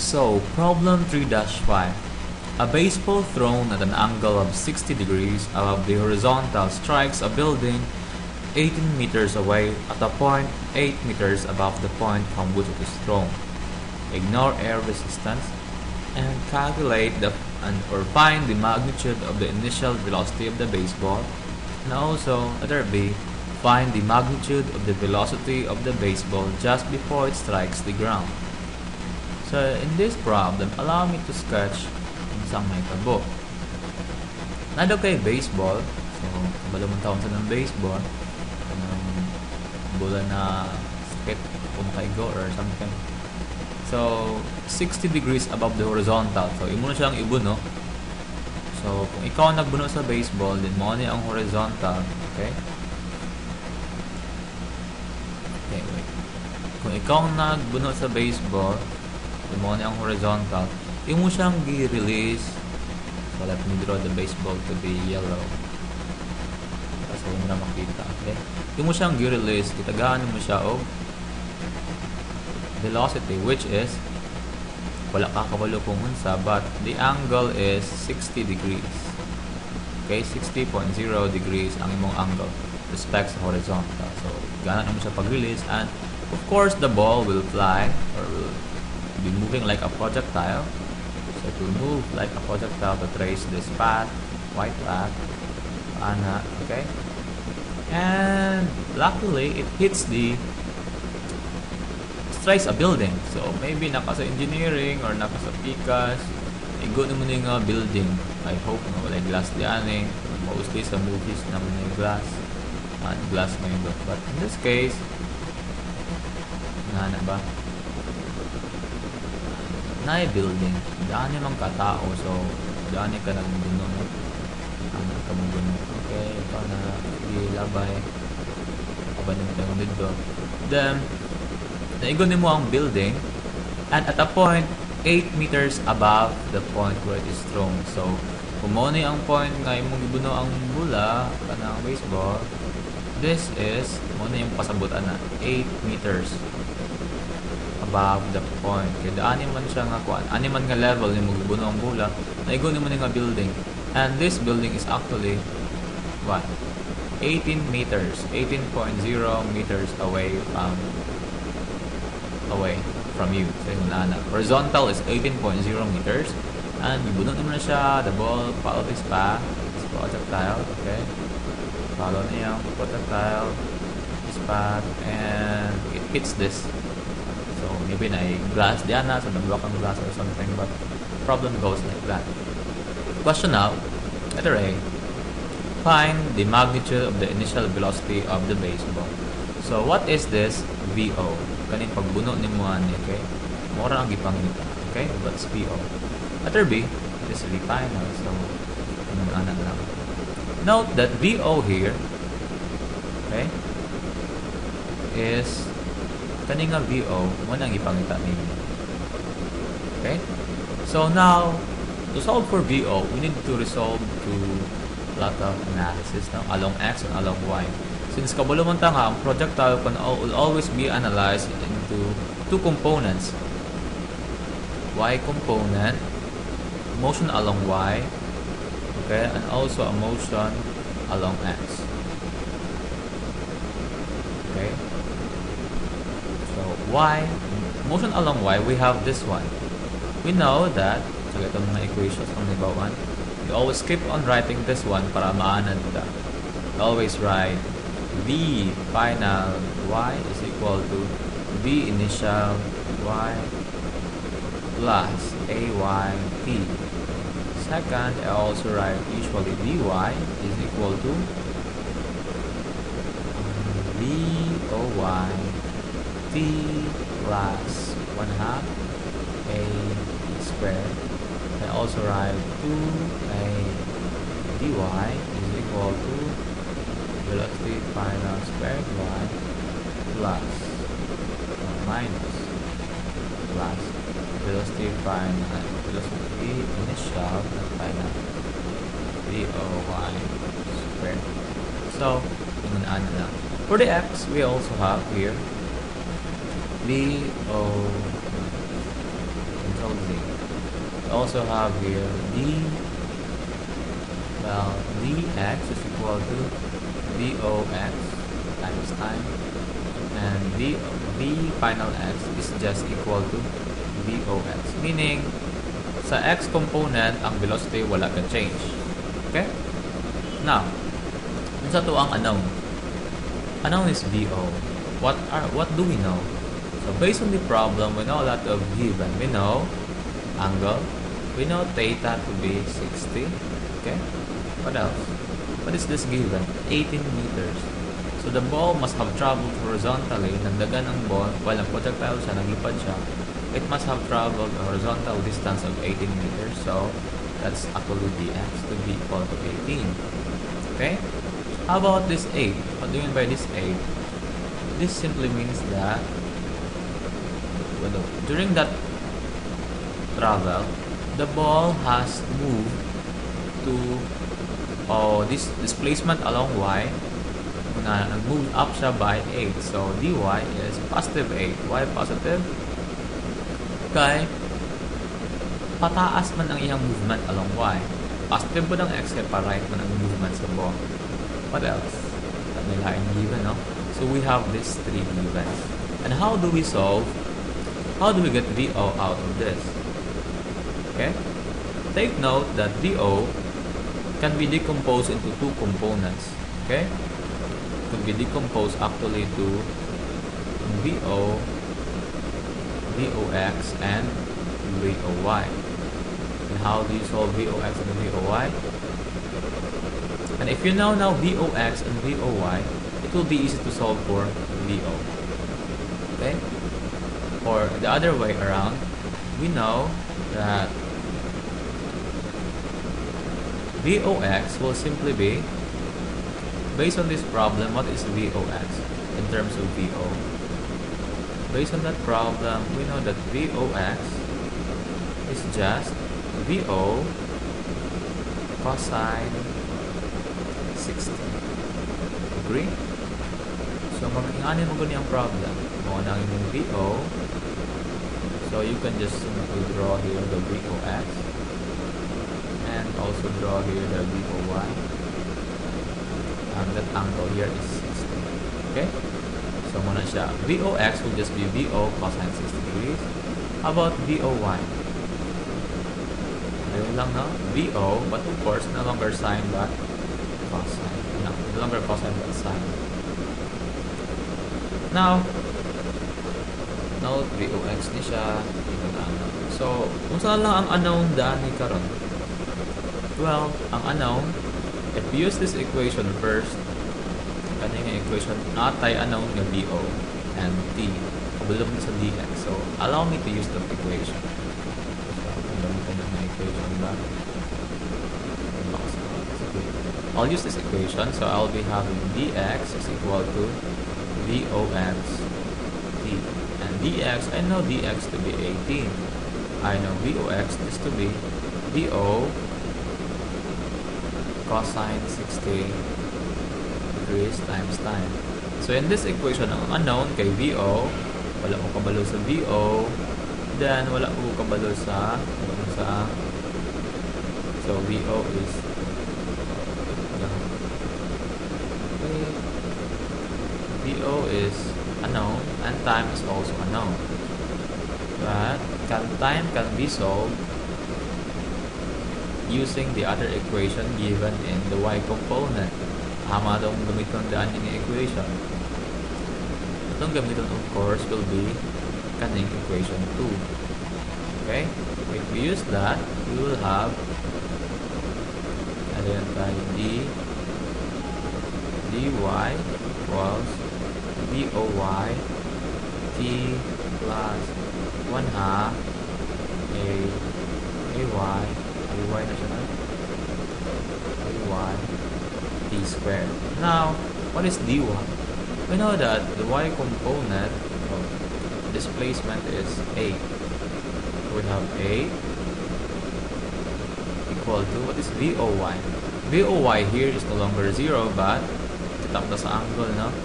So, problem 3-5. A baseball thrown at an angle of 60 degrees above the horizontal strikes a building 18 meters away at a point 8 meters above the point from which it is thrown. Ignore air resistance and calculate or find the magnitude of the initial velocity of the baseball. And also, letter B, find the magnitude of the velocity of the baseball just before it strikes the ground. So in this problem, allow me to sketch isang may tabo. Nado kay baseball. So, kabalumang taon sa ng baseball. Bola na sakit kung kaigo or something. So, 60 degrees above the horizontal. So, imo na siyang ibuno. So, kung ikaw nagbuno sa baseball, din mo ni ang horizontal. Okay? Okay, wait. Kung ikaw nagbuno sa baseball, din mo ni ang horizontal, imo siyang gi-release. So, let me draw the baseball to be yellow. Kasi mo na makita. Okay? Imo siyang gi-release. Kitagahan mo siya o velocity, which is wala ka kabalo kung unsa, but the angle is 60 degrees. Okay, 60.0 degrees ang imong angle respect sa horizontal. So, gana mo siya pag-release, and of course the ball will fly or will be moving like a projectile. So it will move like a projectile to trace this path, white path, okay, and luckily it hits strikes a building. So maybe naka sa engineering or naka sa PICAS, igo naman yung building. I hope na wala glass diyan. Mostly sa movies naman yung glass na yun. But in this case, na ba? Na building. Daan yung katao. So daan ka nagbuno. Okay, ito na ilabay. Kabanin mo yung dito. Then naigon mo ang building, and at a point 8 meters above the point where it is thrown. So, kung mo ang point nga imong gibuno ang bola kanang baseball, this is mo yung pasabutan na 8 meters above the point. Kaya ani man siya nga kuan, ani man nga level imong gibuno ang bola, naigon mo nga building. And this building is actually what? 18 meters, 18.0 meters away from you. So, horizontal is 18.0 meters, and ibunot naman na siya. The ball follow this path, this projectile. Okay, follow niya projectile, this path, and it hits this. So maybe na glass diyan na, so nag-block ang glass or something, but problem goes like that. Question now, letter A, find the magnitude of the initial velocity of the baseball. So what is this VO? Kaning pagbuno ni mo ani, okay? Mora ang gipangita, okay? What's VO? Letter B, this is the final, so ana lang. Note that VO here, okay, is kaning nga VO mo nang gipangita ninyo. Okay? So now, to solve for VO, we need to resolve to a lot of analysis now along X and along Y. Since kabalo man ta nga, ang projectile will always be analyzed into two components. Y component, motion along Y, okay, and also a motion along X. Okay? So Y, motion along Y, we have this one. We know that, so ito mga equations ang nibawan, we always keep on writing this one para maanad ka. We always write V final Y is equal to V initial Y plus AYT. Second, I also write usually VY is equal to VOY T plus 1/2 A squared. I also write 2A dy is equal to velocity final squared y plus minus plus velocity initial and final VOY squared. So, for the x, we also have here VO exponential z. We also have here dx is equal to vox times time, and v final x is just equal to vox, meaning sa x component ang velocity wala ka change. Okay? Now, sa to ang unknown. Unknown is vo. What do we know? So based on the problem, we know a lot of given. We know angle. We know theta to be 60. Okay? What else? What is this given? 18 meters. So the ball must have traveled horizontally. Nandagan ang ball while ang projectile siya, naglipad siya. It must have traveled a horizontal distance of 18 meters. So that's actually dx to be equal to 18. Okay? How about this 8? What do you mean by this 8? This simply means that during that travel, the ball has moved to this displacement along y. Nag-move up siya by 8. So dy is positive 8. Why positive? Kaya pataas man ang iyang movement along y. Positive po ng x kaya pa-right man ang movement sa ball. What else? That may line given, no? So we have these three givens. And how do we solve? How do we get VO out of this? Okay? Take note that VO can be decomposed into two components. Okay? It can be decomposed actually to VO, VOX, and VOY. And how do you solve VOX and VOY? And if you know now VOX and VOY, it will be easy to solve for VO. Okay? Or the other way around, we know that VOX will simply be, based on this problem, what is VOX in terms of VO? Based on that problem, we know that VOX is just VO cosine 60. Agree? So, mag-ingani mo gani ang problem. Mo na ang VO. So, you can just simply draw here the VOX. And also draw here the VOY. And that angle here is 60. Okay? So, muna siya. VOX will just be VO cosine 60 degrees. How about VOY? Ayun lang, no? VO, but of course, no longer sine but cosine. No longer cosine but sine. Now, note VOX ni siya. So, kung saan lang ang unknown daan ni karon? Well, ang unknown, if we use this equation first, kanina equation, natay unknown nga VO and T. Kabulog sa dx. So, allow me to use that equation. I'll use this equation, so I'll be having dx is equal to VOX T. And dx, I know dx to be 18. I know VOX is to be VO cosine 60 degrees times time. So in this equation, ang unknown kay VO, wala ko kabalo sa VO, then wala ko kabalo sa so VO is VO is unknown and time is also unknown. But time can be solved using the other equation given in the y component. Tama itong gamiton daan yung equation. Itong gamiton of course will be kaning equation 2. Okay? If we use that, we will have ayan tayo dy equals VOY T plus 1/2 AY na siya na AY T squared. Now, what is dy? We know that the y component of displacement is 8. We have 8 equal to, what is VOY? VOY here is no longer 0, but kitap na sa angle, no?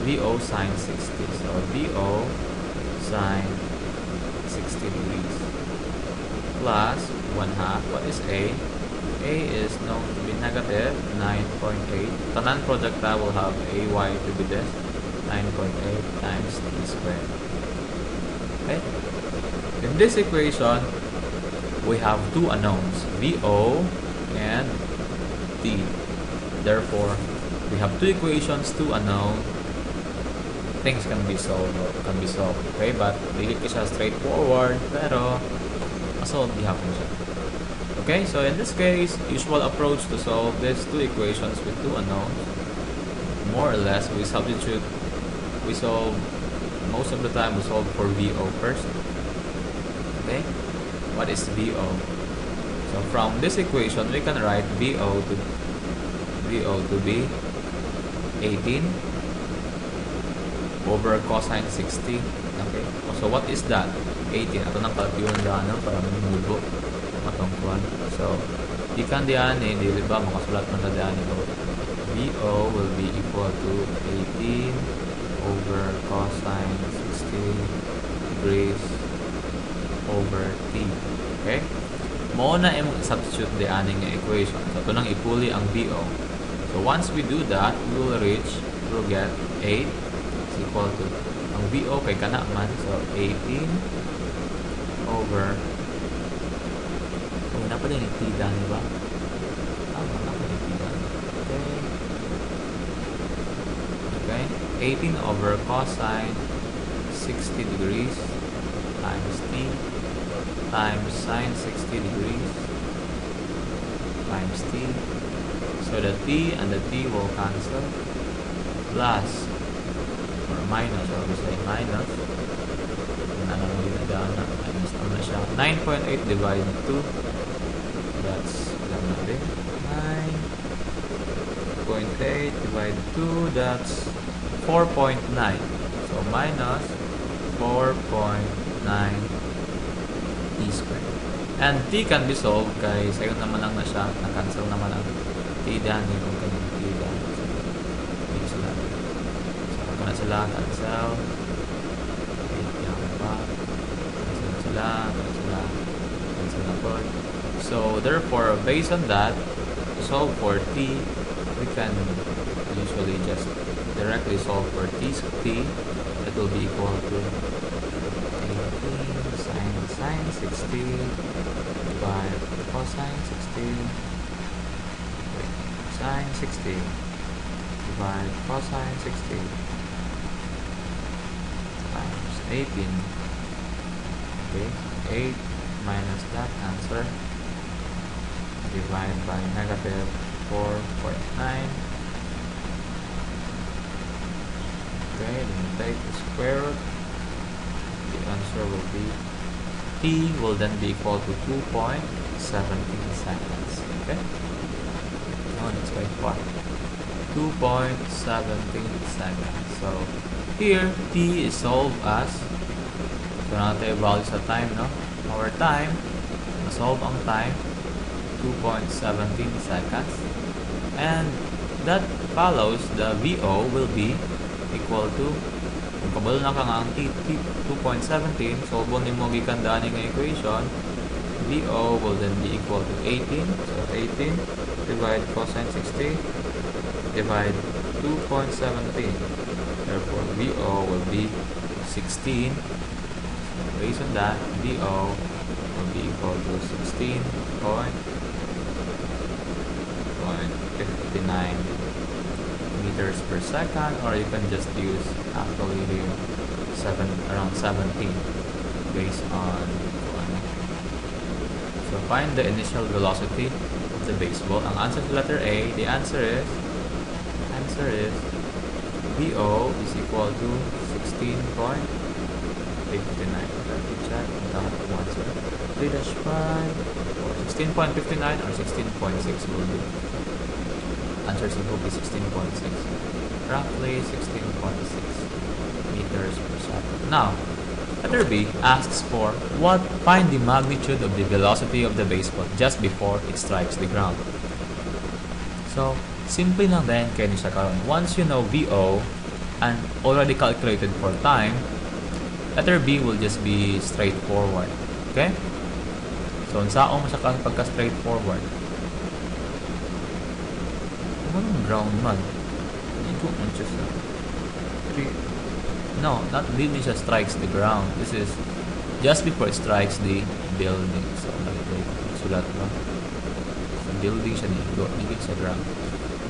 VO sine 60. So, VO sine 60 degrees. plus 1/2. What is A? A is known to be negative 9.8. The non-projectile will have AY to be this 9.8 times T squared. Okay? In this equation, we have two unknowns, VO and T. Therefore, we have two equations, two unknown. Things can be solved. Okay? But dili ko siya straightforward, pero masolve gihapon siya. Okay? So in this case, usual approach to solve these two equations with two unknowns, more or less, we substitute. We solve, most of the time we solve for VO first. Okay? What is VO? So from this equation, we can write VO to be 18 over cosine 60. Okay? So what is that? 18. Ato nang kalkyulan daan para mamubo atong kuan. So ikan diyan di ba makasulat man ta diyan VO will be equal to 18 over cosine 60 degrees over T. Okay? Mao na imong substitute di aning equation. So ito nang ipuli ang VO. So once we do that, we'll get 8 is equal to ang VO kay kana man, so 18 over na pa din T dan, di ba? Tama na pa din T dan. Okay. 18 over cosine 60 degrees times T times sine 60 degrees times T. So the T and the T will cancel, plus or minus, or we say minus. Minus naman siya. 9.8 divided 2. That's 9.8 divided 2. That's 4.9. So minus 4.9 T squared. And T can be solved kay sayon naman lang na siya. Na-cancel naman ang T dyan. Yung kanyang T dyan. So, hindi sila. So, kung na sila, cancel. So therefore, based on that, to solve for T, we can usually just directly solve for T. That will be equal to 18 sine 60 divided cosine 60 sine 60 divided cosine 60 times 18. Okay, 8 minus that answer divided by negative 4.9. Okay, then you take the square root. The answer will be T will then be equal to 2.17 seconds. Okay, now let's write what? 2.17 seconds. So here T is solved as, so natin value sa time, no? Our time, na-solve ang time, 2.17 seconds. And that follows the VO will be equal to, kung kabalo na ka nga ang T, 2.17, solve ni mo gikandaan ng equation, VO will then be equal to 18. So 18 divide cosine 60 divide 2.17. Therefore, VO will be 16. Based on that, VO will be equal to 16.59 meters per second, or you can just use actually around 17 based on one. So find the initial velocity of the baseball. Ang answer to letter A, the answer is VO is equal to 16.59. Let me check that answer. 3-5 or 16.59 or 16.6 will do. Answer will be 16.6. Roughly 16.6 meters per second. Now, letter B asks for find the magnitude of the velocity of the baseball just before it strikes the ground. So, simple lang din kaya ni siya karon. Once you know VO and already calculated for time, letter B will just be straightforward. Okay? So, saan mo siya pagka straightforward? Anong ground man? Hindi mo siya sa... No, not really siya strikes the ground. This is just before it strikes the building. So, sulat ba? So, building siya nigo sa ground.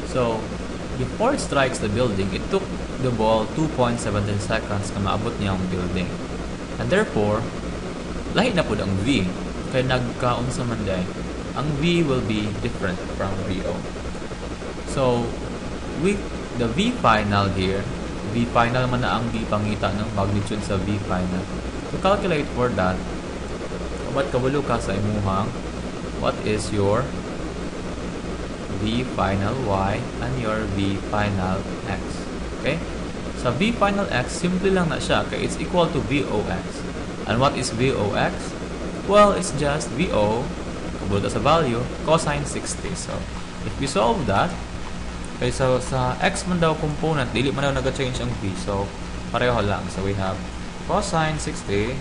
So, before it strikes the building, it took the ball 2.17 seconds na maabot niya ang building. And therefore, lahi na po ang V. Kaya nagkaon sa manday, ang V will be different from VO. So, with the V final here, V final man na ang V pangita ng magnitude sa V final. To calculate for that, kabat kabalo ka sa imuhang what is your V final Y and your V final X. Okay? Sa V final X, simple lang na siya kaya it's equal to VOX. And what is VOX? Well, it's just VO, kabalo sa value, cosine 60. So, if we solve that, okay, so sa X man daw component, dili man daw nag-change ang V. So, pareho lang. So, we have cosine 60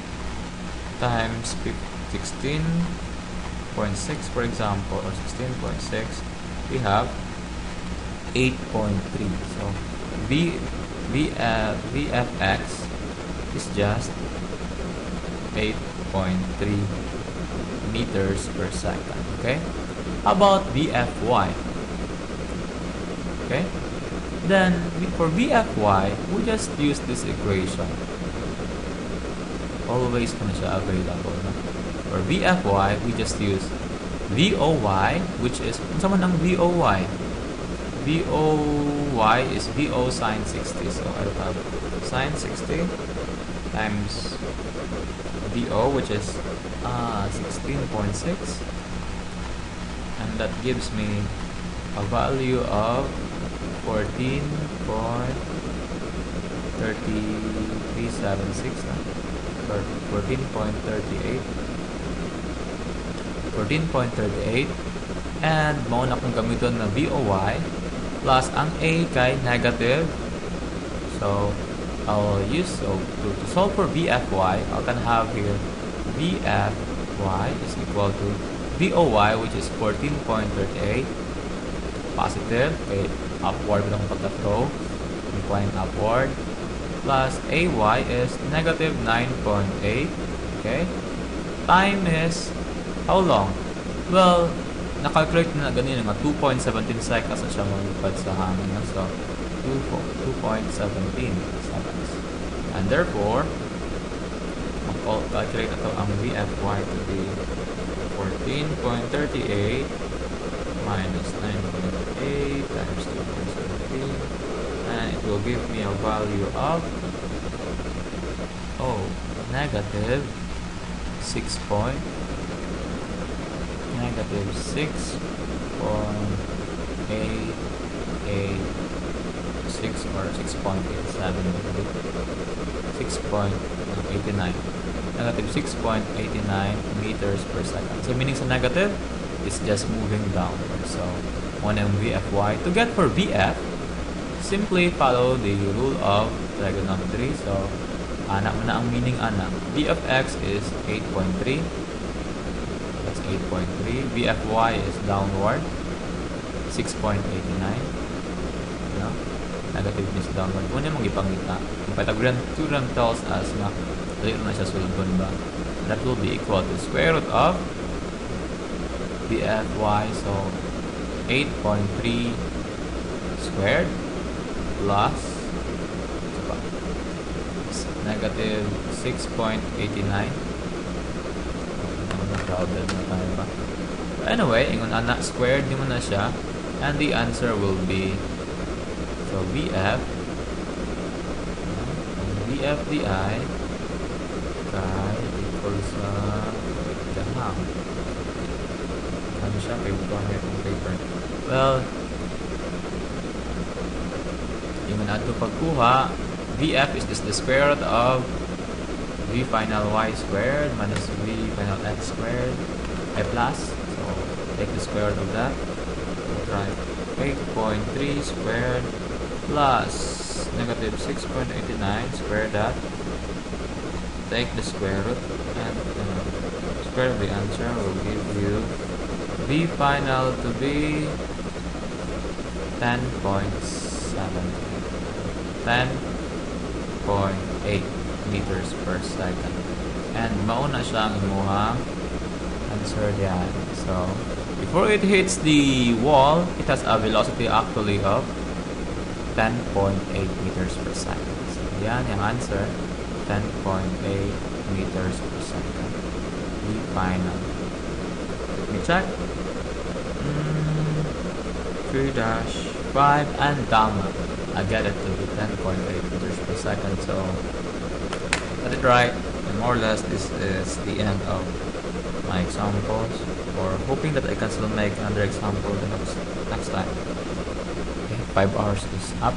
times 16.6 for example, or 16.6, we have 8.3. So, VFX is just 8.3 meters per second. Okay? How about VFY? Okay? Then, for VFY, we just use this equation. Always na siya available. No? For VFY, we just use VOY, which is, ano naman ang VOY? VOY is VO sine 60. So, I have sine 60 times VO, which is 16.6. And that gives me a value of 14.3376. 14.38 and mauna kong gamiton na VOY plus ang A kay negative. So I'll use to solve for VFY, I can have here VFY is equal to VOY, which is 14.38 positive, okay, upward lang pagka-throw, incline upward, plus AY is negative 9.8. Okay, time is how long? Well, nakalculate na ganyan nga 2.17 seconds na siya malipad sa hangin. So 2.17 seconds, and therefore calculate na to ang VFY to be 14.38 minus 9.8 times 2.17, and it will give me a value of negative 6 or 6.87, 6.89, negative 6.89 meters per second. So meaning sa negative, it's just moving downward. So one yung VFY. To get for VF, simply follow the rule of trigonometry. So anak mo na ang meaning anak. V of X is 8.3. That's 8.3. VFY is downward, 6.89. No? Negative is downward. Muna mong ipangita. Ang Pythagorean theorem tells us na dito na siya sulbon ba. That will be equal to square root of VFY. So 8.3 squared plus negative 6.89. Crowded na tayo pa. Anyway, ingon anak squared di mo na siya, and the answer will be, so VF di kay equal sa kahang. Ano siya? Paper itong paper. Well, yung nato pagkuha, VF is just the square root of V final Y squared minus V final X squared I plus. So take the square root of that. Try 8.3 squared plus negative 6.89 square that. Take the square root and square of the answer will give you V final to be 10.7, 10.8 meters per second. And mauna siya ang imuhang answer diyan. So, before it hits the wall, it has a velocity actually of 10.8 meters per second. So, yan yung answer, 10.8 meters per second. The final. Let me check. 3-5 and tama. I get it to be 10.8 meters per second. So, got it right. And more or less, this is the end of my examples. Or hoping that I can still make another example the next time. Okay, 5 hours is up.